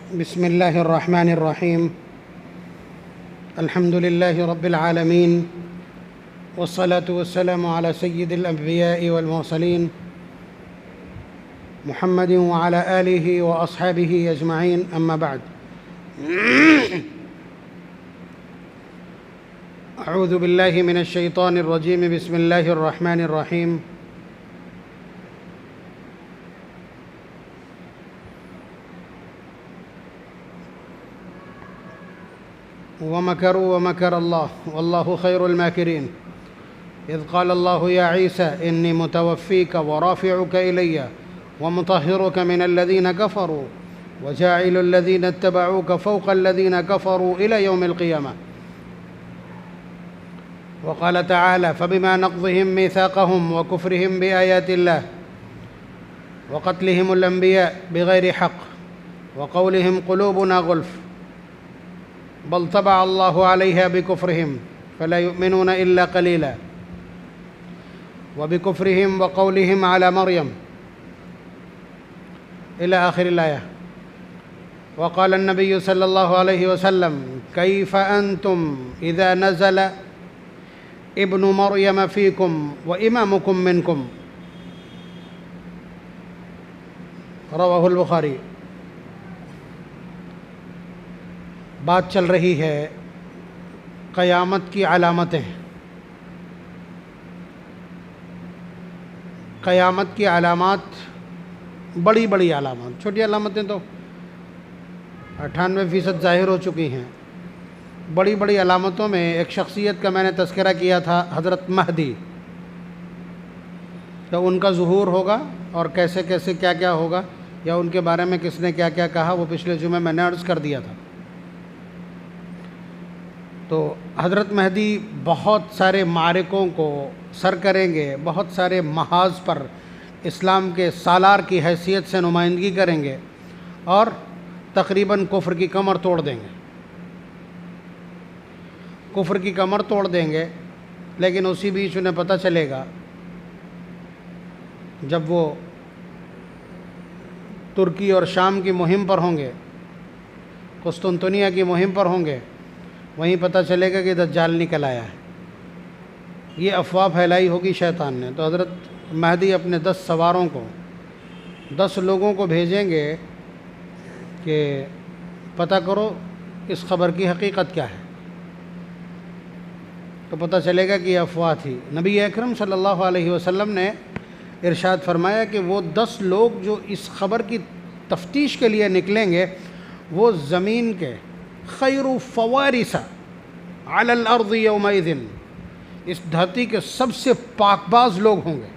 بسم الله الرحمن الرحيم. الحمد لله رب العالمين، والصلاة والسلام على سيد الأنبياء والمرسلين محمد وعلى آله وأصحابه أجمعين، أما بعد. أعوذ بالله من الشيطان الرجيم. بسم الله الرحمن الرحيم. ومكروا ومكر الله والله خير الماكرين. إذ قال الله يا عيسى إني متوفيك ورافعك إلي ومطهرك من الذين كفروا وجاعل الذين اتبعوك فوق الذين كفروا إلى يوم القيامة. وقال تعالى فبما نقضهم ميثاقهم وكفرهم بآيات الله وقتلهم الأنبياء بغير حق وقولهم قلوبنا غلف بل طبع الله عليها بكفرهم فلا يؤمنون إلا قليلا وبكفرهم وقولهم على مريم إلى آخر الآية. وقال النبي صلى الله عليه وسلم كيف أنتم إذا نزل ابن مريم فيكم وإمامكم منكم. رواہ البخاری. بات چل رہی ہے قیامت کی علامتیں. قیامت کی علامات بڑی بڑی علامات، چھوٹی علامتیں تو 98% ظاہر ہو چکی ہیں. بڑی بڑی علامتوں میں ایک شخصیت کا میں نے تذکرہ کیا تھا، حضرت مہدی. تو ان کا ظہور ہوگا اور کیسے کیسے کیا کیا ہوگا، یا ان کے بارے میں کس نے کیا کیا کہا، وہ پچھلے جمعے میں نے عرض کر دیا تھا. تو حضرت مہدی بہت سارے معرکوں کو سر کریں گے، بہت سارے محاذ پر اسلام کے سالار کی حیثیت سے نمائندگی کریں گے اور تقریباً کفر کی کمر توڑ دیں گے. کفر کی کمر توڑ دیں گے، لیکن اسی بیچ انہیں پتہ چلے گا جب وہ ترکی اور شام کی مہم پر ہوں گے، قسطنطنیہ کی مہم پر ہوں گے، وہیں پتہ چلے گا کہ دجال نکل آیا ہے. یہ افواہ پھیلائی ہوگی شیطان نے. تو حضرت مہدی اپنے 10 سواروں کو، 10 لوگوں کو بھیجیں گے کہ پتہ کرو اس خبر کی حقیقت کیا ہے. تو پتہ چلے گا کہ یہ افواہ تھی. نبی اکرم صلی اللہ علیہ وسلم نے ارشاد فرمایا کہ وہ 10 لوگ جو اس خبر کی تفتیش کے لیے نکلیں گے، وہ زمین کے خیر فوارث علی الارض یومئذ، اس دھرتی کے سب سے پاک باز لوگ ہوں گے.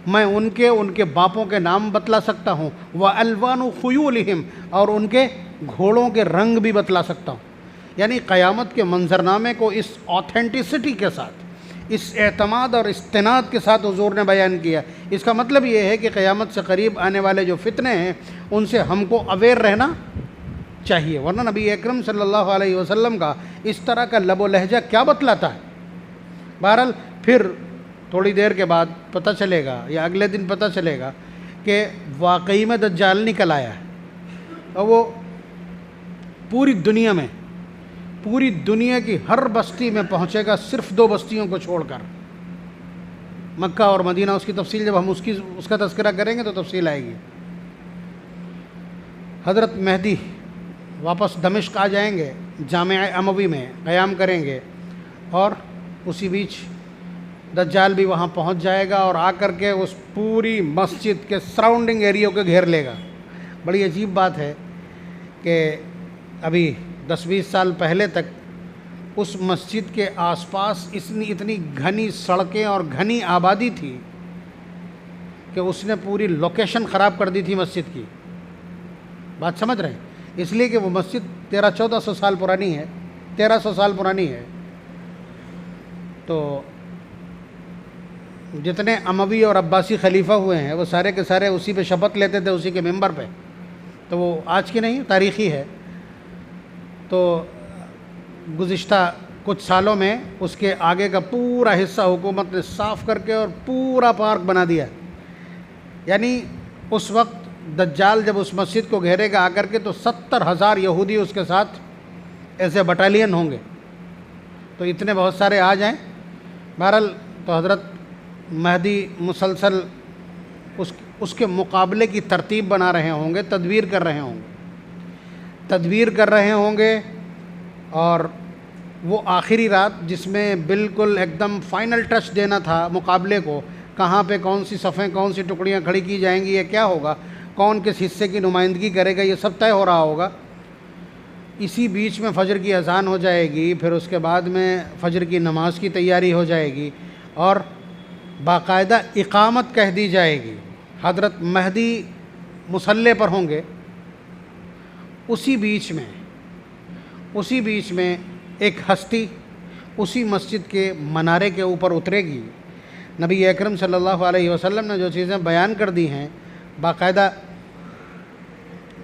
میں ان کے باپوں کے نام بتلا سکتا ہوں، وَأَلْوَانُ خُيُولِهِمْ، اور ان کے گھوڑوں کے رنگ بھی بتلا سکتا ہوں. یعنی قیامت کے منظرنامے کو اس آتھینٹسٹی کے ساتھ، اس اعتماد اور استناد کے ساتھ حضور نے بیان کیا. اس کا مطلب یہ ہے کہ قیامت سے قریب آنے والے جو فتنے ہیں ان سے ہم کو اویئر رہنا چاہیے، ورنہ نبی اکرم صلی اللہ علیہ وسلم کا اس طرح کا لب و لہجہ کیا بتلاتا ہے. بہرحال پھر تھوڑی دیر کے بعد پتہ چلے گا، یا اگلے دن پتہ چلے گا کہ واقعی میں دجال نکل آیا ہے. اور وہ پوری دنیا کی ہر بستی میں پہنچے گا، صرف 2 بستیوں کو چھوڑ کر، مکہ اور مدینہ. اس کی تفصیل جب ہم اس کا تذکرہ کریں گے تو تفصیل آئے گی. حضرت مہدی واپس دمشق آ جائیں گے، جامعہ اموی میں قیام کریں گے، اور اسی بیچ دجال بھی وہاں پہنچ جائے گا اور آ کر کے اس پوری مسجد کے سراؤنڈنگ ایریوں کو گھیر لے گا. بڑی عجیب بات ہے کہ ابھی 10-20 سال پہلے تک اس مسجد کے آس پاس اتنی گھنی سڑکیں اور گھنی آبادی تھی کہ اس نے پوری لوکیشن خراب کر دی تھی مسجد کی. بات سمجھ رہے ہیں؟ اس لیے کہ وہ مسجد 1300-1400 سال پرانی ہے، 1300 سال پرانی ہے. تو جتنے اموی اور عباسی خلیفہ ہوئے ہیں وہ سارے کے سارے اسی پہ شپت لیتے تھے، اسی کے ممبر پہ. تو وہ آج کی نہیں، تاریخی ہے. تو گزشتہ کچھ سالوں میں اس کے آگے کا پورا حصہ حکومت نے صاف کر کے اور پورا پارک بنا دیا. یعنی اس وقت دجال جب اس مسجد کو گھیرے گا آ کر کے تو 70,000 یہودی اس کے ساتھ ایسے بٹالین ہوں گے، تو اتنے بہت سارے آ جائیں۔ بہرحال تو حضرت مہدی مسلسل اس کے مقابلے کی ترتیب بنا رہے ہوں گے، تدبیر کر رہے ہوں گے، اور وہ آخری رات جس میں بالکل ایک دم فائنل ٹچ دینا تھا مقابلے کو، کہاں پہ کون سی صفیں کون سی ٹکڑیاں کھڑی کی جائیں گی، یہ کیا ہوگا، کون کس حصے کی نمائندگی کرے گا، یہ سب طے ہو رہا ہوگا۔ اسی بیچ میں فجر کی اذان ہو جائے گی، پھر اس کے بعد میں فجر کی نماز کی تیاری ہو جائے گی اور باقاعدہ اقامت کہہ دی جائے گی۔ حضرت مہدی مصلی پر ہوں گے، اسی بیچ میں ایک ہستی اسی مسجد کے منارے کے اوپر اترے گی۔ نبی اکرم صلی اللہ علیہ وسلم نے جو چیزیں بیان کر دی ہیں باقاعدہ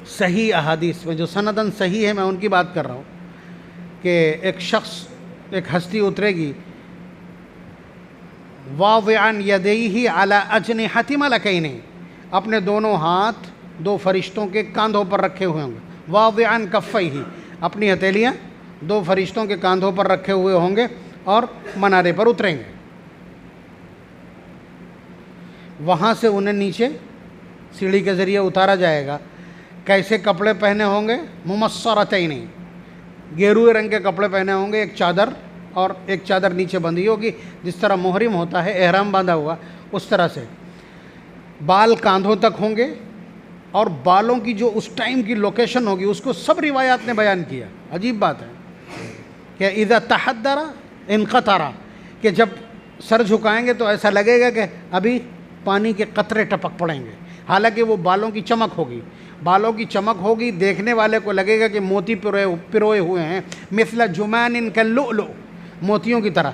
صحیح احادیث میں، جو سندن صحیح ہے، میں ان کی بات کر رہا ہوں کہ ایک ہستی اترے گی، واضعا یدیہ علی اجنحۃ ملکین، اپنے دونوں ہاتھ دو فرشتوں کے کاندھوں پر رکھے ہوئے ہوں گے، واضعا کفیہ، اپنی ہتھیلیاں دو فرشتوں کے کاندھوں پر رکھے ہوئے ہوں گے اور منارے پر اتریں گے۔ وہاں سے انہیں نیچے سیڑھی کے ذریعے اتارا جائے گا۔ کیسے کپڑے پہنے ہوں گے؟ ممصرتین، گیروئے رنگ کے کپڑے پہنے ہوں گے، ایک چادر اور ایک چادر نیچے بندھی ہوگی، جس طرح محرم ہوتا ہے احرام باندھا ہوا اس طرح سے۔ بال کاندھوں تک ہوں گے، اور بالوں کی جو اس ٹائم کی لوکیشن ہوگی اس کو سب روایات نے بیان کیا۔ عجیب بات ہے کہ اذا تحدر انقطر، کہ جب سر جھکائیں گے تو ایسا لگے گا کہ ابھی پانی کے قطرے ٹپک پڑیں گے، حالانکہ وہ بالوں کی چمک ہوگی، دیکھنے والے کو لگے گا کہ موتی پروئے ہوئے ہیں، مثل جمان کاللؤلؤ، موتیوں کی طرح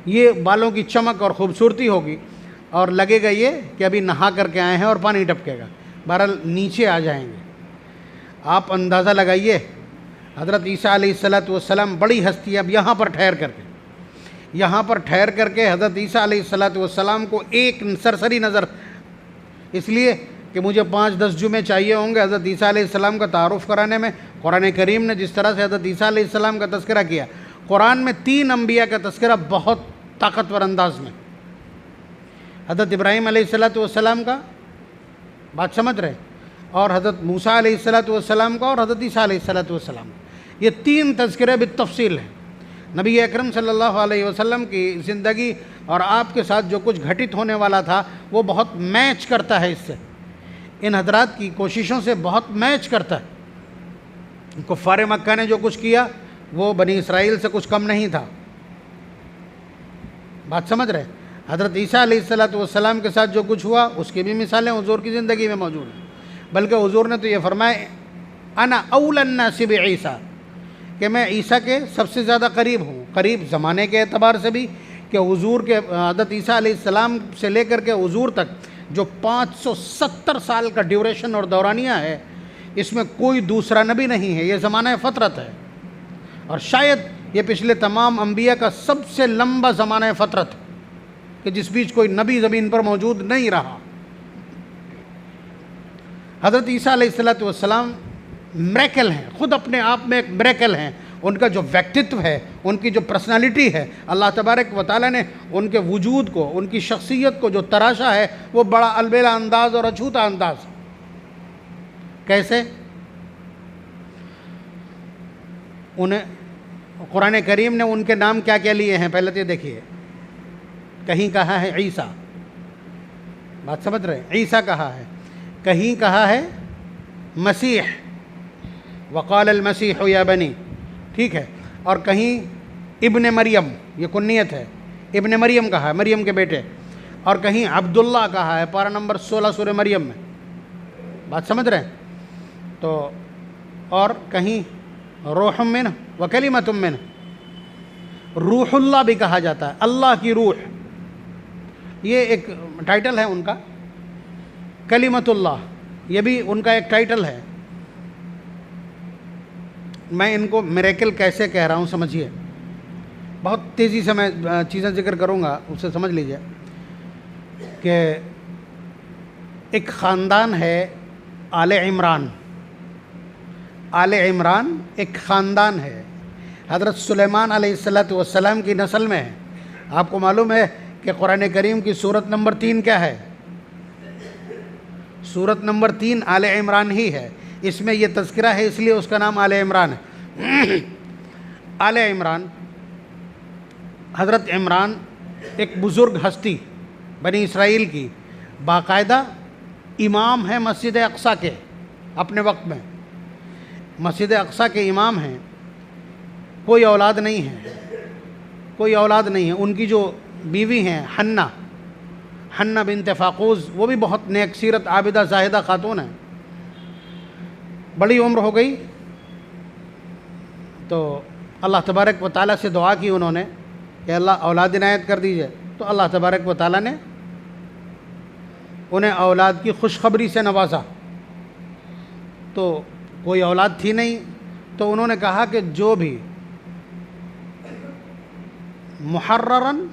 یہ بالوں کی چمک اور خوبصورتی ہوگی، اور لگے گا یہ کہ ابھی نہا کر کے آئے ہیں اور پانی ٹپکے گا۔ بہرحال نیچے آ جائیں گے۔ آپ اندازہ لگائیے، حضرت عیسیٰ علیہ السلام بڑی ہستی، اب یہاں پر ٹھہر کر کے حضرت عیسیٰ علیہ السلام کو ایک سرسری نظر، اس لیے کہ مجھے 5-10 جمعے چاہیے ہوں گے حضرت عیسیٰ علیہ السلام کا تعارف کرانے میں۔ قرآن کریم نے جس طرح سے حضرت عیسیٰ علیہ السلام کا تذکرہ کیا، قرآن میں 3 انبیاء کا تذکرہ بہت طاقتور انداز میں، حضرت ابراہیم علیہ السلام کا، بات سمجھ رہے، اور حضرت موسیٰ علیہ السلام کا، اور حضرت عیسیٰ علیہ السلام کا۔ یہ 3 تذکرے بالتفصیل ہیں۔ نبی اکرم صلی اللہ علیہ وسلم کی زندگی اور آپ کے ساتھ جو کچھ گھٹت ہونے والا تھا وہ بہت میچ کرتا ہے، اس سے، ان حضرات کی کوششوں سے بہت میچ کرتا ہے۔ کفار مکہ نے جو کچھ کیا وہ بنی اسرائیل سے کچھ کم نہیں تھا، بات سمجھ رہے۔ حضرت عیسیٰ علیہ السلام کے ساتھ جو کچھ ہوا اس کی بھی مثالیں حضور کی زندگی میں موجود ہیں، بلکہ حضور نے تو یہ فرمایا انا اولی الناس بعیسیٰ، کہ میں عیسیٰ کے سب سے زیادہ قریب ہوں، قریب زمانے کے اعتبار سے بھی، کہ حضور کے حضرت عیسیٰ علیہ السلام سے لے کر کے حضور تک جو 570 سال کا ڈیوریشن اور دورانیہ ہے، اس میں کوئی دوسرا نبی نہیں ہے، یہ زمانہ فطرت ہے، اور شاید یہ پچھلے تمام انبیاء کا سب سے لمبا زمانہ فطرت ہے کہ جس بیچ کوئی نبی زمین پر موجود نہیں رہا۔ حضرت عیسیٰ علیہ السلام میریکل ہیں، خود اپنے آپ میں ایک میریکل ہیں۔ ان کا جو ویکتتو ہے، ان کی جو پرسنالٹی ہے، اللہ تبارک و تعالیٰ نے ان کے وجود کو، ان کی شخصیت کو جو تراشا ہے وہ بڑا البیلا انداز اور اچھوتا انداز۔ کیسے؟ انہیں قرآن کریم نے ان کے نام کیا کیا لیے ہیں پہلے تو دیکھیے۔ کہیں کہا ہے عیسیٰ، بات سمجھ رہے ہیں، عیسیٰ کہا ہے، کہیں کہا ہے مسیح، وقال المسیح یا بنی، ٹھیک ہے، اور کہیں ابن مریم، یہ کنیت ہے، ابن مریم کہا ہے، مریم کے بیٹے، اور کہیں عبداللہ کہا ہے، پارہ نمبر 16 سورہ مریم میں، بات سمجھ رہے ہیں۔ تو اور کہیں روح منہ وکلمۃ منہ، روح اللہ بھی کہا جاتا ہے، اللہ کی روح، یہ ایک ٹائٹل ہے ان کا، کلمۃ اللہ یہ بھی ان کا ایک ٹائٹل ہے۔ میں ان کو میریکل کیسے کہہ رہا ہوں سمجھیے، بہت تیزی سے میں چیزیں ذکر کروں گا، اسے سمجھ لیجئے کہ ایک خاندان ہے آل عمران. آل عمران ایک خاندان ہے، حضرت سلیمان علیہ السلام کی نسل میں ہے. آپ کو معلوم ہے کہ قرآن کریم کی سورت نمبر 3 کیا ہے؟ سورت نمبر 3 آل عمران ہی ہے. اس میں یہ تذکرہ ہے اس لیے اس کا نام آل عمران ہے. آل عمران، حضرت عمران ایک بزرگ ہستی بنی اسرائیل کی، باقاعدہ امام ہیں مسجد اقصیٰ کے. اپنے وقت میں مسجد اقصیٰ کے امام ہیں. کوئی اولاد نہیں ہے، کوئی اولاد نہیں ہے. ان کی جو بیوی ہیں حنہ بنت فاقوز، وہ بھی بہت نیک سیرت عابدہ زاہدہ خاتون ہیں. بڑی عمر ہو گئی تو اللہ تبارک و تعالیٰ سے دعا کی انہوں نے کہ اللہ اولاد عنایت کر دیجئے. تو اللہ تبارک و تعالیٰ نے انہیں اولاد کی خوشخبری سے نوازا. تو کوئی اولاد تھی نہیں، تو انہوں نے کہا کہ جو بھی محررن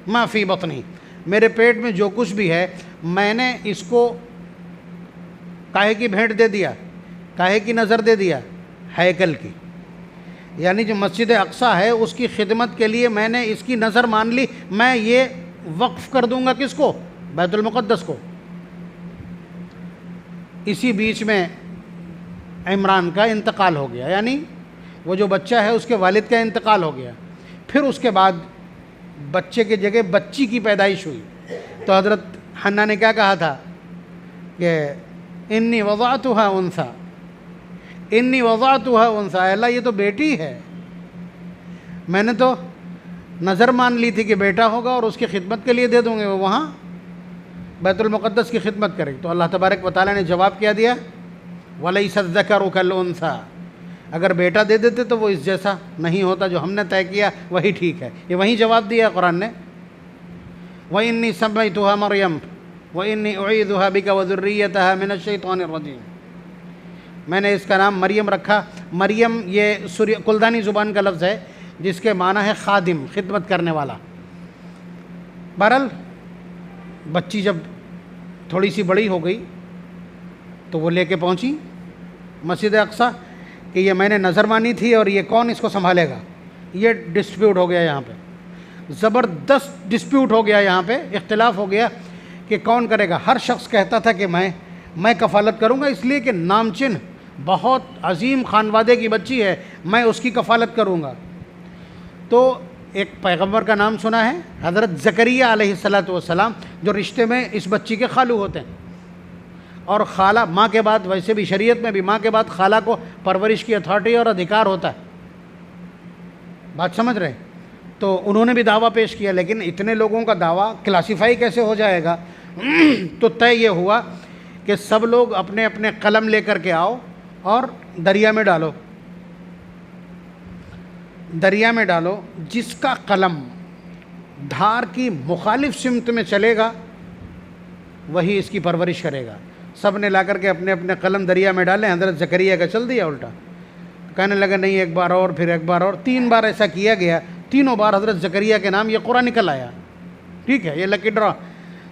ما فی بطنی، میرے پیٹ میں جو کچھ بھی ہے میں نے اس کو کاہے کی بھیٹ دے دیا، کاہے کی نظر دے دیا؟ ہیکل کی. یعنی جو مسجد اقصیٰ ہے اس کی خدمت کے لیے میں نے اس کی نظر مان لی. میں یہ وقف کر دوں گا کس کو؟ بیت المقدس کو. اسی بیچ میں عمران کا انتقال ہو گیا، یعنی وہ جو بچہ ہے اس کے والد کا انتقال ہو گیا. پھر اس کے بعد بچے کی جگہ بچی کی پیدائش ہوئی. تو حضرت حنہ نے کیا کہا تھا کہ انی وضعتها انثى، انی وضعتها انثى، اللہ یہ تو بیٹی ہے، میں نے تو نظر مان لی تھی کہ بیٹا ہوگا اور اس کی خدمت کے لیے دے دوں گے، وہ وہاں بیت المقدس کی خدمت کرے. تو اللہ تبارک و تعالیٰ نے جواب کیا دیا؟ وَلَيْسَ الذَّكَرُ كَالْأُنثَىٰ، اگر بیٹا دے دیتے تو وہ اس جیسا نہیں ہوتا، جو ہم نے طے کیا وہی ٹھیک ہے. یہ وہی جواب دیا قرآن نے. وَإِنِّي سَمَّيْتُهَا مَرْيَمَ وَإِنِّي أُعِيذُهَا بِكَ وَذُرِّيَّتَهَا مِنَ الشَّيْطَانِ الرَّجِيمِ، میں نے اس کا نام مریم رکھا. مریم یہ کلدانی زبان کا لفظ ہے جس کے معنی ہے خادم، خدمت کرنے والا. بہرحال بچی جب تھوڑی سی بڑی ہو گئی تو وہ لے کے پہنچی مسجد اقصیٰ کہ یہ میں نے نظر مانی تھی اور یہ کون اس کو سنبھالے گا. یہ ڈسپیوٹ ہو گیا، یہاں پہ زبردست ڈسپیوٹ ہو گیا، یہاں پہ اختلاف ہو گیا کہ کون کرے گا. ہر شخص کہتا تھا کہ میں کفالت کروں گا، اس لیے کہ نامچن بہت عظیم خانوادے کی بچی ہے، میں اس کی کفالت کروں گا. تو ایک پیغمبر کا نام سنا ہے، حضرت زکریا علیہ السلام، جو رشتے میں اس بچی کے خالو ہوتے ہیں. اور خالہ ماں کے بعد، ویسے بھی شریعت میں بھی ماں کے بعد خالہ کو پرورش کی اتھارٹی اور ادھیکار ہوتا ہے. بات سمجھ رہے ہیں؟ تو انہوں نے بھی دعویٰ پیش کیا، لیکن اتنے لوگوں کا دعویٰ کلاسیفائی کیسے ہو جائے گا؟ تو طے یہ ہوا کہ سب لوگ اپنے اپنے قلم لے کر کے آؤ اور دریا میں ڈالو. دریا میں ڈالو، جس کا قلم دھار کی مخالف سمت میں چلے گا وہی اس کی پرورش کرے گا. سب نے لا کر کے اپنے اپنے قلم دریا میں ڈالے. حضرت زکریا کا چل دیا الٹا. کہنے لگا نہیں، ایک بار اور، پھر ایک بار اور، 3 بار ایسا کیا گیا. تینوں بار حضرت زکریا کے نام یہ قرآن نکل آیا. ٹھیک ہے، یہ لکی ڈرا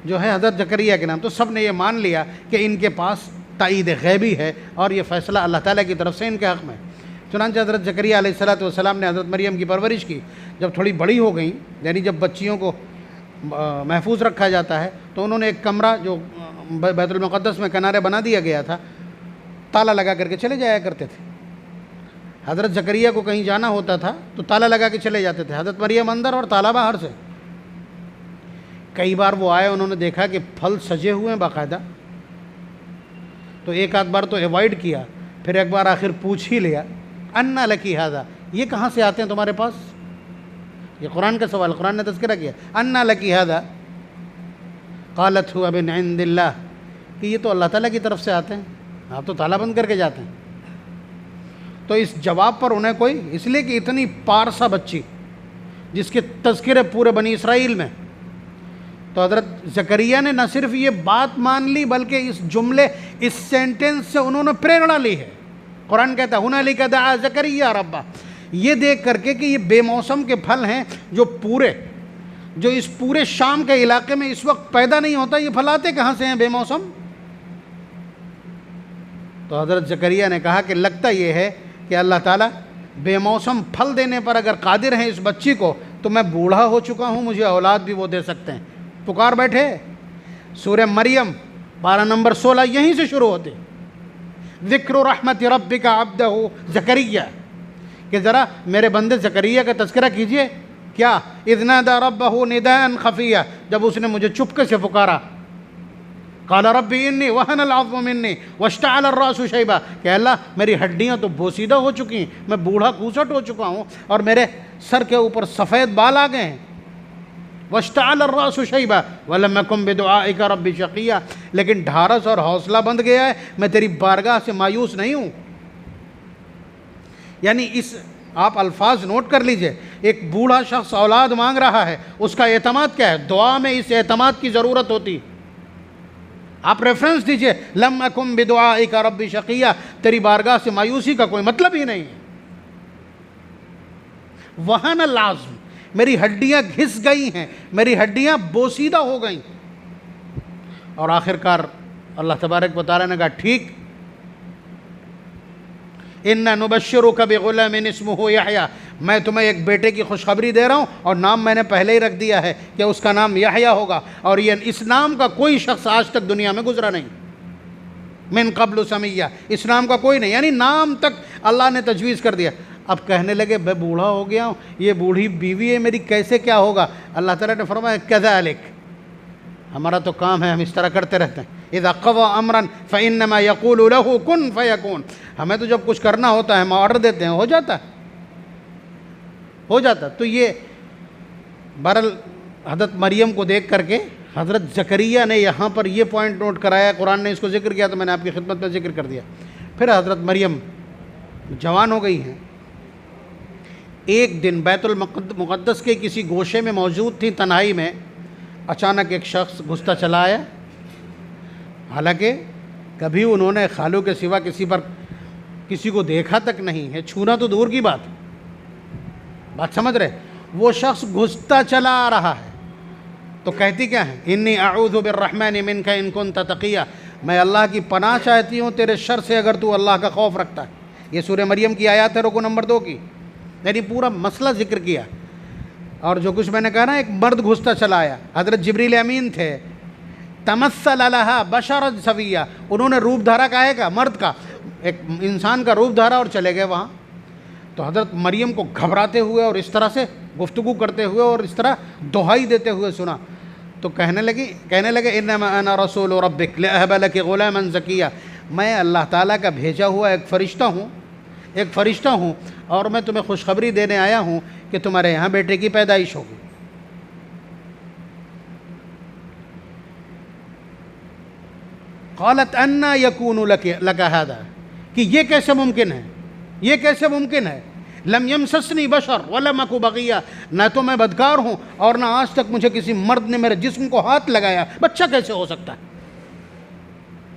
جو ہے حضرت زکریا کے نام. تو سب نے یہ مان لیا کہ ان کے پاس تائید غیبی ہے اور یہ فیصلہ اللہ تعالیٰ کی طرف سے ان کے حق میں. چنانچہ حضرت زکریا علیہ السلام نے حضرت مریم کی پرورش کی. جب تھوڑی بڑی ہو گئیں، یعنی جب بچیوں کو محفوظ رکھا جاتا ہے، تو انہوں نے ایک کمرہ جو بیت المقدس میں کنارے بنا دیا گیا تھا، تالا لگا کر کے چلے جایا کرتے تھے. حضرت زکریا کو کہیں جانا ہوتا تھا تو تالا لگا کے چلے جاتے تھے، حضرت مریم اندر اور تالا باہر سے. کئی بار وہ آئے، انہوں نے دیکھا کہ پھل سجے ہوئے ہیں باقاعدہ، تو ایک آدھ بار تو ایوائڈ کیا، پھر ایک بار آخر پوچھ ہی لیا، انا لکی ھذا، یہ کہاں سے آتے ہیں تمہارے پاس؟ یہ قرآن کا سوال، قرآن نے تذکرہ کیا. انا لکی ھذا قالت هو من عند اللہ، کہ یہ تو اللہ تعالیٰ کی طرف سے آتے ہیں، آپ تو تالا بند کر کے جاتے ہیں. تو اس جواب پر انہیں کوئی، اس لیے کہ اتنی پارسا بچی جس کے تذکرے پورے بنی اسرائیل میں. تو حضرت زکریا نے نہ صرف یہ بات مان لی بلکہ اس جملے، اس سینٹنس سے انہوں نے پریرنا لی ہے. قرآن کہتا ہے ہنالک دعا زکریا ربہ، یہ دیکھ کر کے کہ یہ بے موسم کے پھل ہیں جو اس پورے شام کے علاقے میں اس وقت پیدا نہیں ہوتا. یہ پھل آتے کہاں سے ہیں بے موسم؟ تو حضرت زکریا نے کہا کہ لگتا یہ ہے کہ اللہ تعالیٰ بے موسم پھل دینے پر اگر قادر ہیں اس بچی کو، تو میں بوڑھا ہو چکا ہوں، مجھے اولاد بھی وہ دے سکتے ہیں۔ پکار بیٹھے۔ سورہ مریم 12 نمبر 16 یہیں سے شروع ہوتے، ذکر رحمت ربک عبدہ زکریا، کہ ذرا میرے بندے زکریا کا تذکرہ کیجئے۔ کیا؟ اذ نادى ربہ نداء خفیہ، جب اس نے مجھے چپکے سے پکارا، قال رب انی وہن العظم منی واشتعل الراس شیبا، کہ اللہ میری ہڈیاں تو بوسیدہ ہو چکی ہیں، میں بوڑھا کوسٹ ہو چکا ہوں اور میرے سر کے اوپر سفید بال آ گئے ہیں۔ واشتعل الراس شیبا ولم اکن بدعائک رب شقیا، لیکن ڈھارس اور حوصلہ بندھ گیا ہے، میں تیری بارگاہ سے مایوس نہیں ہوں۔ یعنی اس آپ الفاظ نوٹ کر لیجئے، ایک بوڑھا شخص اولاد مانگ رہا ہے، اس کا اعتماد کیا ہے؟ دعا میں اس اعتماد کی ضرورت ہوتی۔ آپ ریفرنس دیجئے، لم اکن بدعائک رب شقیا، تیری بارگاہ سے مایوسی کا کوئی مطلب ہی نہیں ہے۔ وہن العظم، میری ہڈیاں گھس گئی ہیں، میری ہڈیاں بوسیدہ ہو گئیں۔ اور آخرکار اللہ تبارک و تعالیٰ نے کہا ٹھیک، اِنَّا نُبَشِّرُكَ بِغُلَامٍ اسْمُهُ یحییٰ، میں تمہیں ایک بیٹے کی خوشخبری دے رہا ہوں، اور نام میں نے پہلے ہی رکھ دیا ہے کہ اس کا نام یحییٰ ہوگا، اور یہ اس نام کا کوئی شخص آج تک دنیا میں گزرا نہیں، من قبل سمیہ، اس نام کا کوئی نہیں، یعنی نام تک اللہ نے تجویز کر دیا۔ اب کہنے لگے میں بوڑھا ہو گیا ہوں، یہ بوڑھی بیوی ہے میری، کیسے کیا ہوگا؟ اللہ تعالیٰ نے فرمایا کذالک، ہمارا تو کام ہے، ہم اس طرح کرتے رہتے ہیں، اذا قضى امرا فانما يقول له كن فيكون، ہمیں تو جب کچھ کرنا ہوتا ہے ہم آرڈر دیتے ہیں، ہو جاتا ہے۔ تو یہ بہرحال حضرت مریم کو دیکھ کر کے حضرت زکریا نے یہاں پر یہ پوائنٹ نوٹ کرایا، قرآن نے اس کو ذکر کیا تو میں نے آپ کی خدمت میں ذکر کر دیا۔ پھر حضرت مریم جوان ہو گئی ہیں، ایک دن بیت المقدس کے کسی گوشے میں موجود تھی، تنہائی میں، اچانک ایک شخص گھستا چلا آیا، حالانکہ کبھی انہوں نے خالو کے سوا کسی کو دیکھا تک نہیں ہے، چھونا تو دور کی بات سمجھ رہے؟ وہ شخص گھستا چلا آ رہا ہے تو کہتی کیا ہے؟ انی اعوذ بالرحمن منک ان کنت تقیا، میں اللہ کی پناہ چاہتی ہوں تیرے شر سے اگر تو اللہ کا خوف رکھتا ہے۔ یہ سورہ مریم کی آیات ہے، رکو نمبر 2 کی، یعنی پورا مسئلہ ذکر کیا۔ اور جو کچھ میں نے کہا نا، ایک مرد گھستا چلا آیا، حضرت جبریل امین تھے، تمثل لها بشرا سویہ، انہوں نے روپ دھارا کہے گا مرد کا، ایک انسان کا روپ دھارا اور چلے گئے وہاں۔ تو حضرت مریم کو گھبراتے ہوئے اور اس طرح سے گفتگو کرتے ہوئے اور اس طرح دہائی دیتے ہوئے سنا، تو کہنے لگے انما انا رسول ربک لاہب لک غلاما زکیہ، میں اللہ تعالیٰ کا بھیجا ہوا ایک فرشتہ ہوں اور میں تمہیں خوشخبری دینے آیا ہوں کہ تمہارے یہاں بیٹے کی پیدائش ہوگی۔ قالت انا یکون لک ھذا، کہ یہ کیسے ممکن ہے؟ لم یمسسنی بشر ولم اک بغیہ، نہ تو میں بدکار ہوں اور نہ آج تک مجھے کسی مرد نے میرے جسم کو ہاتھ لگایا، بچہ کیسے ہو سکتا ہے؟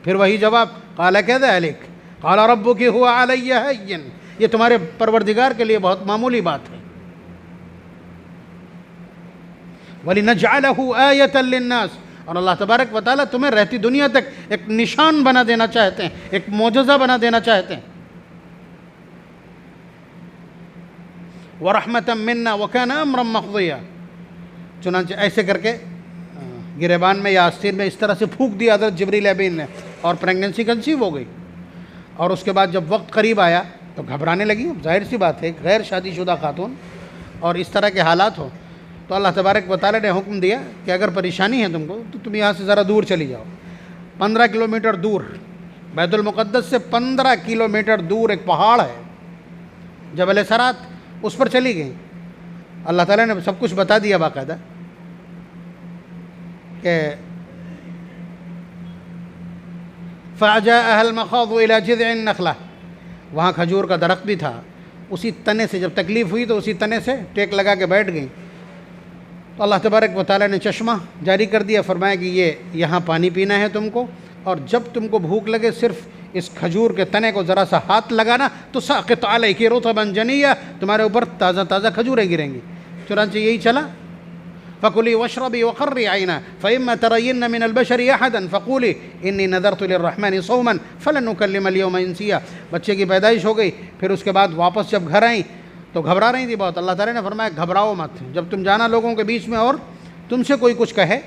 پھر وہی جواب، قال کذالک قال ربک هو علی ہین، یہ تمہارے پروردگار کے لیے بہت معمولی بات ہے۔ وَلِنَجْعَلَهُ آیَةً لِلنَّاسِ، اور اللہ تبارک و تعالیٰ تمہیں رہتی دنیا تک ایک نشان بنا دینا چاہتے ہیں، ایک معجزہ بنا دینا چاہتے ہیں۔ وَرَحْمَةً مِنَّا وَكَانَ أَمْرًا مَقْضِيًّا، چنانچہ ایسے کر کے گریبان میں یا آستین میں اس طرح سے پھونک دیا حضرت جبریل امین نے، اور پریگننسی کنسیو ہو گئی۔ اور اس کے بعد جب وقت قریب آیا تو گھبرانے لگی، ظاہر سی بات ہے، غیر شادی شدہ خاتون اور اس طرح کے حالات ہو، تو اللہ تبارک و تعالیٰ نے حکم دیا کہ اگر پریشانی ہے تم کو تو تم یہاں سے ذرا دور چلی جاؤ۔ 15 کلومیٹر دور، بیت المقدس سے 15 کلومیٹر دور ایک پہاڑ ہے جبل سرات، اس پر چلی گئیں۔ اللہ تعالیٰ نے سب کچھ بتا دیا باقاعدہ کہ فَأَجَاءَهَا الْمَخَاضُ إِلَى جِذْعِ النَّخْلَةِ، وہاں کھجور کا درخت بھی تھا، اسی تنے سے جب تکلیف ہوئی تو اسی تنے سے ٹیک لگا کے بیٹھ گئیں۔ تو اللہ تبارک و تعالیٰ نے چشمہ جاری کر دیا، فرمایا کہ یہ یہاں پانی پینا ہے تم کو، اور جب تم کو بھوک لگے صرف اس کھجور کے تنے کو ذرا سا ہاتھ لگانا تو ساقط علیک رطبا جنیہ، تمہارے اوپر تازہ کھجوریں گریں گی۔ چنانچہ یہی چلا، فکلی واشربی وقری عینا فإما ترین من البشر احدا فقولی انی نذرت للرحمن صوما فلن نکلم اليوم انسیا۔ بچے کی پیدائش ہو گئی، پھر اس کے بعد واپس جب گھر آئیں تو گھبرا رہی تھی بہت۔ اللہ تعالیٰ نے فرمایا گھبراؤ مت، جب تم جانا لوگوں کے بیچ میں اور تم سے کوئی کچھ کہے،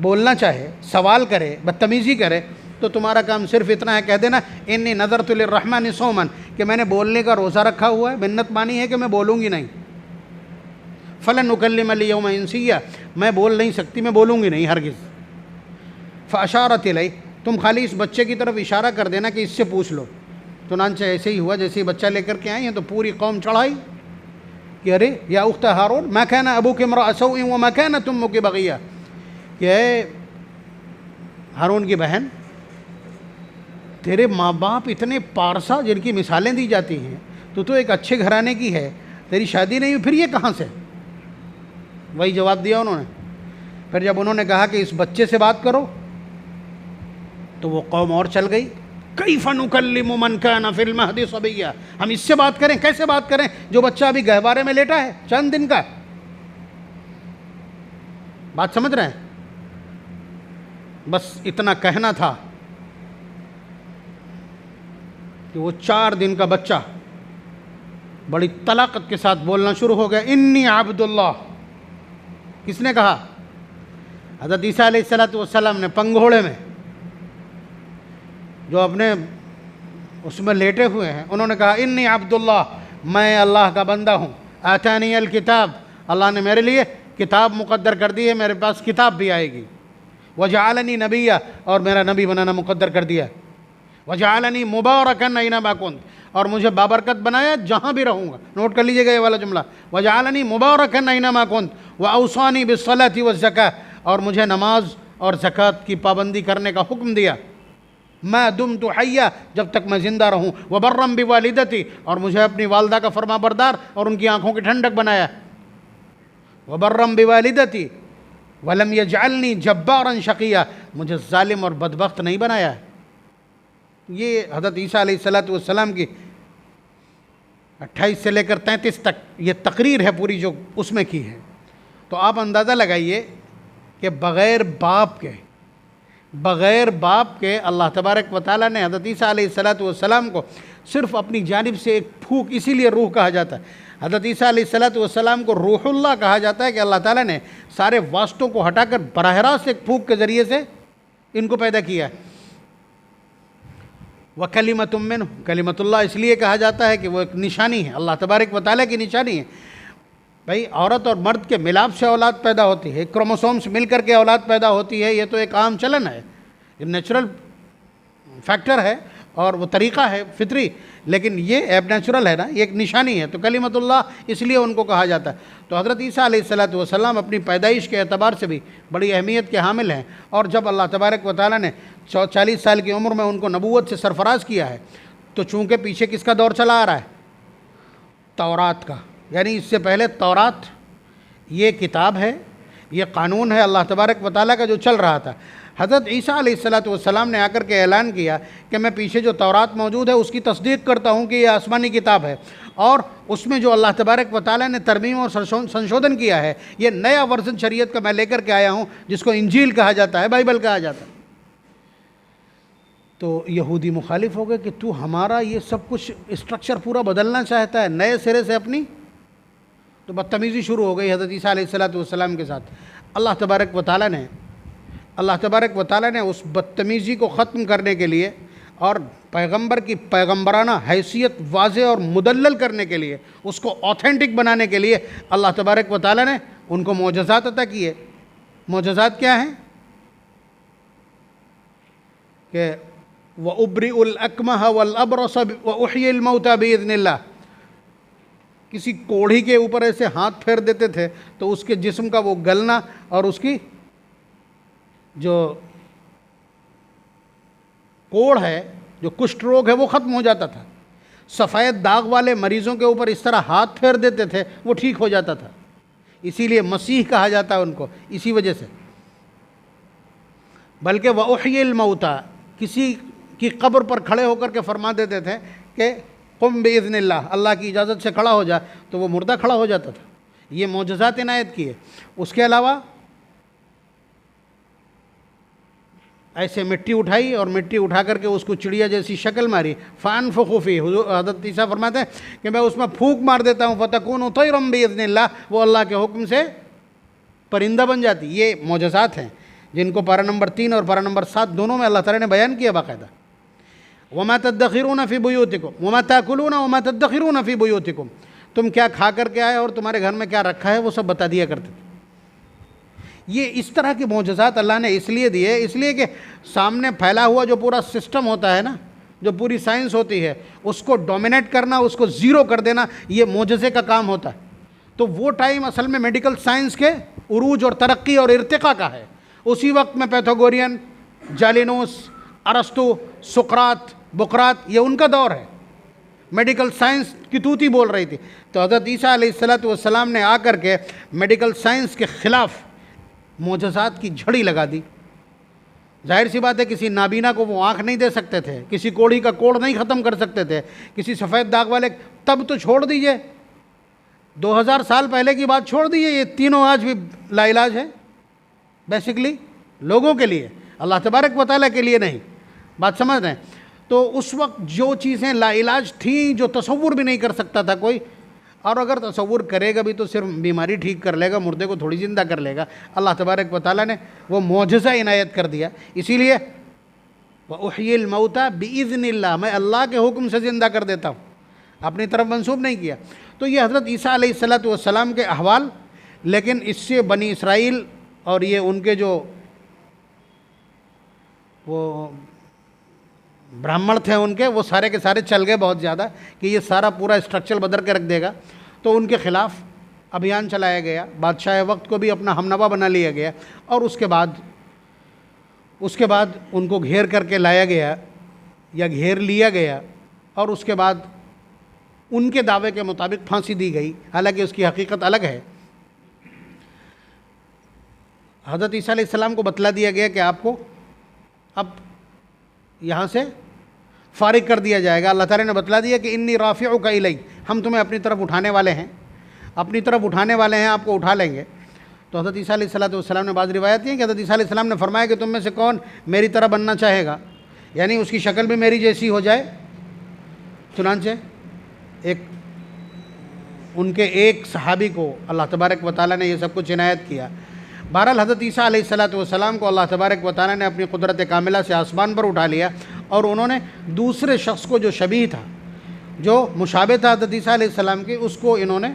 بولنا چاہے، سوال کرے، بدتمیزی کرے، تو تمہارا کام صرف اتنا ہے، کہہ دینا انی نذرت للرحمن صوما، کہ میں نے بولنے کا روزہ رکھا ہوا ہے، منت مانی ہے کہ میں بولوں گی نہیں۔ فلن نکلم اليوم انسیا، میں بول نہیں سکتی، میں بولوں گی نہیں ہرگز۔ فاشارت الیہ، تم خالی اس بچے کی طرف اشارہ کر دینا کہ اس سے پوچھ لو۔ چنانچہ ایسے ہی ہوا، جیسے ہی بچہ لے کر کے آئی ہیں تو پوری قوم چڑھائی کہ ارے یا اخت ہارون ما کان ابوک امرأ سوء وما کانت امک بغیہ، کہ اے ہارون کی بہن، تیرے ماں باپ اتنے پارسا جن کی مثالیں دی جاتی ہیں، تو ایک اچھے گھرانے کی ہے، تیری شادی نہیں ہوئی، پھر یہ کہاں سے؟ وہی جواب دیا انہوں نے۔ پھر جب انہوں نے کہا کہ اس بچے سے بات کرو تو وہ قوم اور چل گئی۔ کیف نکلم من کان فی المہد صبیا، ہم اس سے بات کریں، کیسے بات کریں جو بچہ ابھی گہوارے میں لیٹا ہے، چند دن کا۔ بات سمجھ رہے ہیں؟ بس اتنا کہنا تھا کہ وہ 4 دن کا بچہ بڑی طلاقت کے ساتھ بولنا شروع ہو گیا، انی عبداللہ۔ کس نے کہا؟ حضرت عیسیٰ علیہ السلام نے، پنگھوڑے میں جو اپنے اس میں لیٹے ہوئے ہیں، انہوں نے کہا انی عبداللہ، میں اللہ کا بندہ ہوں، آتانی الکتاب، اللہ نے میرے لیے کتاب مقدر کر دی ہے، میرے پاس کتاب بھی آئے گی، وجعلنی نبیہ، اور میرا نبی بنانا مقدر کر دیا، وجعلنی مبارکا اینما کنت، اور مجھے بابرکت بنایا جہاں بھی رہوں گا۔ نوٹ کر لیجئے گا یہ والا جملہ، وجعلنی مبارکا اینما کنت واوصانی بالصلاۃ والزکاۃ، اور مجھے نماز اور زکوٰۃ کی پابندی کرنے کا حکم دیا، ما دمت حیا، جب تک میں زندہ رہوں، وبرا بوالدتی، اور مجھے اپنی والدہ کا فرما بردار اور ان کی آنکھوں کی ٹھنڈک بنایا، وبرا بوالدتی ولم یجعلنی جبارا شقیا، مجھے ظالم اور بدبخت نہیں بنایا۔ یہ حضرت عیسیٰ علیہ السلام کی 28 سے لے کر 33 تک یہ تقریر ہے پوری جو اس میں کی ہے۔ تو آپ اندازہ لگائیے کہ بغیر باپ کے اللہ تبارک و تعالیٰ نے حضرت عیسیٰ علیہ السلام کو صرف اپنی جانب سے ایک پھونک، اسی لیے روح کہا جاتا ہے۔ حضرت عیسیٰ علیہ السلام کو روح اللہ کہا جاتا ہے کہ اللہ تعالیٰ نے سارے واسطوں کو ہٹا کر براہ راست ایک پھونک کے ذریعے سے ان کو پیدا کیا ہے۔ وَكَلِمَةٌ مِّنْهُ، کلمۃ اللہ اس لیے کہا جاتا ہے کہ وہ ایک نشانی ہے، اللہ تبارک و تعالیٰ کی نشانی ہے۔ بھائی عورت اور مرد کے ملاپ سے اولاد پیدا ہوتی ہے، کروموسومز مل کر کے اولاد پیدا ہوتی ہے، یہ تو ایک عام چلن ہے، یہ نیچرل فیکٹر ہے اور وہ طریقہ ہے فطری، لیکن یہ ایب نیچرل ہے نا، یہ ایک نشانی ہے۔ تو کلمۃ اللہ اس لیے ان کو کہا جاتا ہے۔ تو حضرت عیسیٰ علیہ السلام اپنی پیدائش کے اعتبار سے بھی بڑی اہمیت کے حامل ہیں، اور جب اللہ تبارک و تعالیٰ نے 40 سال کی عمر میں ان کو نبوت سے سرفراز کیا ہے، تو چونکہ پیچھے کس کا دور چلا آ رہا ہے؟ تورات کا، یعنی اس سے پہلے تورات یہ کتاب ہے، یہ قانون ہے اللہ تبارک و تعالیٰ کا جو چل رہا تھا۔ حضرت عیسیٰ علیہ السلام نے آ کر کے اعلان کیا کہ میں پیچھے جو تورات موجود ہے اس کی تصدیق کرتا ہوں کہ یہ آسمانی کتاب ہے، اور اس میں جو اللہ تبارک و تعالیٰ نے ترمیم اور سنشودھن کیا ہے، یہ نیا ورژن شریعت کا میں لے کر کے آیا ہوں، جس کو انجیل کہا جاتا ہے، بائبل کہا جاتا ہے۔ تو یہودی مخالف ہو گئے کہ تو ہمارا یہ سب کچھ اسٹرکچر پورا بدلنا چاہتا ہے نئے سرے سے اپنی، تو بدتمیزی شروع ہو گئی حضرت عیسیٰ علیہ السلام کے ساتھ۔ اللہ تبارک و تعالیٰ نے اس بدتمیزی کو ختم کرنے کے لیے اور پیغمبر کی پیغمبرانہ حیثیت واضح اور مدلل کرنے کے لیے، اس کو آتھینٹک بنانے کے لیے اللہ تبارک و تعالیٰ نے ان کو معجزات عطا کیے۔ معجزات کیا ہیں؟ کہ وَأُبْرِئُ الْأَكْمَحَ وَالْأَبْرَصَ وَأُحْيِي الْمَوْتَى بِإِذْنِ اللَّهِ، کسی کوڑھی کے اوپر ایسے ہاتھ پھیر دیتے تھے تو اس کے جسم کا وہ گلنا اور اس کی جو کوڑھ ہے، جو کشٹ روگ ہے، وہ ختم ہو جاتا تھا۔ سفید داغ والے مریضوں کے اوپر اس طرح ہاتھ پھیر دیتے تھے، وہ ٹھیک ہو جاتا تھا۔ اسی لیے مسیح کہا جاتا ہے ان کو، اسی وجہ سے۔ بلکہ وَأُحْيِي الْمَوْتَى، کسی کی قبر پر کھڑے ہو کر کے فرما دیتے تھے کہ قم بِإِذْنِ اللَّهِ، اللہ کی اجازت سے کھڑا ہو جا، تو وہ مردہ کھڑا ہو جاتا تھا۔ یہ معجزات عنایت کیے۔ اس کے علاوہ ایسے مٹی اٹھائی اور مٹی اٹھا کر کے اس کو چڑیا جیسی شکل ماری، فَأَنفُخُ فِيهِ، حضرت عیسیٰ فرماتے ہیں کہ میں اس میں پھونک مار دیتا ہوں، فَتَكُونُ طَيْرًا بِإِذْنِ اللَّهِ، وہ اللہ کے حکم سے پرندہ بن جاتی۔ یہ معجزات ہیں جن کو پارہ نمبر 3 اور پارہ نمبر 7 دونوں میں اللہ تعالیٰ نے بیان کیا باقاعدہ۔ وَمَا تَدَّخِرُونَ فِي بُيُوتِكُمْ وَمَا تَأْكُلُونَ وَمَا تَدَّخِرُونَ فِي بُيُوتِكُمْ، تم کیا کھا کر کے آئے اور تمہارے گھر میں کیا رکھا ہے وہ سب بتا دیا کرتے تھے۔ یہ اس طرح کے معجزات اللہ نے اس لیے دیے، اس لیے کہ سامنے پھیلا ہوا جو پورا سسٹم ہوتا ہے نا، جو پوری سائنس ہوتی ہے، اس کو ڈومینیٹ کرنا، اس کو زیرو کر دینا، یہ معجزے کا کام ہوتا ہے۔ تو وہ ٹائم اصل میں میڈیکل سائنس کے عروج اور ترقی اور ارتقاء کا ہے۔ اسی وقت میں پیتھاگورین، جالینوس، ارسطو، سقراط، بقراط، یہ ان کا دور ہے۔ میڈیکل سائنس کی توتی بول رہی تھی، تو حضرت عیسیٰ علیہ السلام نے آ کر کے میڈیکل سائنس کے خلاف معجزات کی جھڑی لگا دی۔ ظاہر سی بات ہے کسی نابینا کو وہ آنکھ نہیں دے سکتے تھے، کسی کوڑھی کا کوڑ نہیں ختم کر سکتے تھے، کسی سفید داغ والے، تب تو چھوڑ دیجئے، 2000 سال پہلے کی بات چھوڑ دیجئے، یہ تینوں آج بھی لا علاج ہے بیسیکلی لوگوں کے لیے، اللہ تبارک و تعالیٰ کے لیے نہیں۔ بات سمجھ رہے ہیں؟ تو اس وقت جو چیزیں لا علاج تھیں، جو تصور بھی نہیں کر سکتا تھا کوئی، اور اگر تصور کرے گا بھی تو صرف بیماری ٹھیک کر لے گا، مردے کو تھوڑی زندہ کر لے گا، اللہ تبارک و تعالیٰ نے وہ معجزہ عنایت کر دیا۔ اسی لیے وَأُحْيِي الْمَوْتَى بِإِذْنِ اللَّهِ، میں اللہ کے حکم سے زندہ کر دیتا ہوں، اپنی طرف منسوب نہیں کیا۔ تو یہ حضرت عیسیٰ علیہ السلام کے احوال، لیکن اس سے بنی اسرائیل اور یہ ان کے جو وہ برہمن تھے ان کے، وہ سارے کے سارے چل گئے بہت زیادہ کہ یہ سارا پورا اسٹرکچر بدل کے رکھ دے گا، تو ان کے خلاف ابھیان چلایا گیا، بادشاہ وقت کو بھی اپنا ہمنوا بنا لیا گیا، اور اس کے بعد ان کو گھیر کر کے لایا گیا یا گھیر لیا گیا، اور اس کے بعد ان کے دعوے کے مطابق پھانسی دی گئی، حالانکہ اس کی حقیقت الگ ہے۔ حضرت عیسیٰ علیہ السلام کو بتلا دیا گیا کہ آپ کو اب یہاں سے فارغ کر دیا جائے گا۔ اللہ تعالیٰ نے بتلا دیا کہ انی رافعک الی، ہم تمہیں اپنی طرف اٹھانے والے ہیں، آپ کو اٹھا لیں گے۔ تو حضرت عیسیٰ علیہ السلام نے، بعض روایت ہیں کہ حضرت عیسیٰ علیہ السلام نے فرمایا کہ تم میں سے کون میری طرح بننا چاہے گا، یعنی اس کی شکل بھی میری جیسی ہو جائے۔ چنانچہ ان کے ایک صحابی کو اللہ تبارک و تعالیٰ نے یہ سب کچھ عنایت کیا۔ بہرحال حضرت عیسیٰ علیہ السلام کو اللہ تبارک و تعالیٰ نے اپنی قدرت کاملہ سے آسمان پر اٹھا لیا، اور انہوں نے دوسرے شخص کو جو شبیہ تھا، جو مشابہ تھا حضرت عیسیٰ علیہ السلام کے، اس کو انہوں نے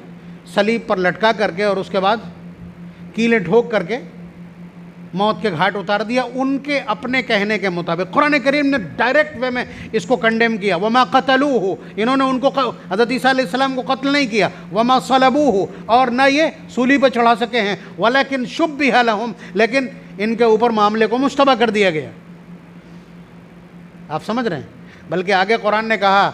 صلیب پر لٹکا کر کے اور اس کے بعد کیلیں ٹھوک کر کے موت کے گھاٹ اتار دیا، ان کے اپنے کہنے کے مطابق۔ قرآن کریم نے ڈائریکٹ وے میں اس کو کنڈیم کیا، وما قتلوہ، انہوں نے ان کو حضرت عیسیٰ علیہ السلام کو قتل نہیں کیا، وما صلبوہ، اور نہ یہ سولی پہ چڑھا سکے ہیں، ولکن شبہ لہم، لیکن ان کے اوپر معاملے کو مشتبہ کر دیا گیا۔ آپ سمجھ رہے ہیں؟ بلکہ آگے قرآن نے کہا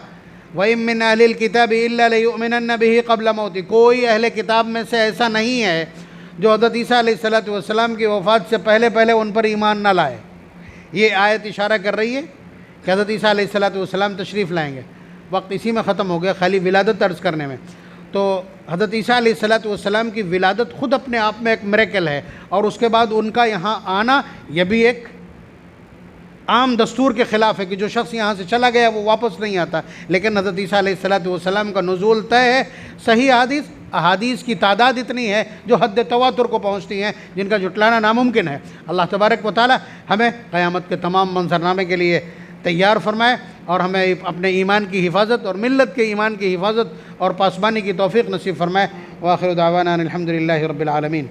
وَإِن مِّنْ أَهْلِ الْكِتَابِ إِلَّا لَيُؤْمِنَنَّ بِهِ قَبْلَ مَوْتِهِ، کوئی اہل کتاب میں سے ایسا نہیں ہے جو حضرت عیسیٰ علیہ السلام کی وفات سے پہلے ان پر ایمان نہ لائے۔ یہ آیت اشارہ کر رہی ہے کہ حضرت عیسیٰ علیہ السلام تشریف لائیں گے۔ وقت اسی میں ختم ہو گیا خالی ولادت عرض کرنے میں۔ تو حضرت عیسیٰ علیہ السلام کی ولادت خود اپنے آپ میں ایک میریکل ہے، اور اس کے بعد ان کا یہاں آنا یہ بھی ایک عام دستور کے خلاف ہے کہ جو شخص یہاں سے چلا گیا وہ واپس نہیں آتا، لیکن حضرت عیسیٰ علیہ السلام کا نزول طے ہے۔ صحیح احادیث کی تعداد اتنی ہے جو حد تواتر کو پہنچتی ہیں، جن کا جھٹلانا ناممکن ہے۔ اللہ تبارک و تعالی ہمیں قیامت کے تمام منظرنامے کے لیے تیار فرمائے، اور ہمیں اپنے ایمان کی حفاظت اور ملت کے ایمان کی حفاظت اور پاسبانی کی توفیق نصیب فرمائے۔ وآخر دعوانا الحمدللہ رب العالمین۔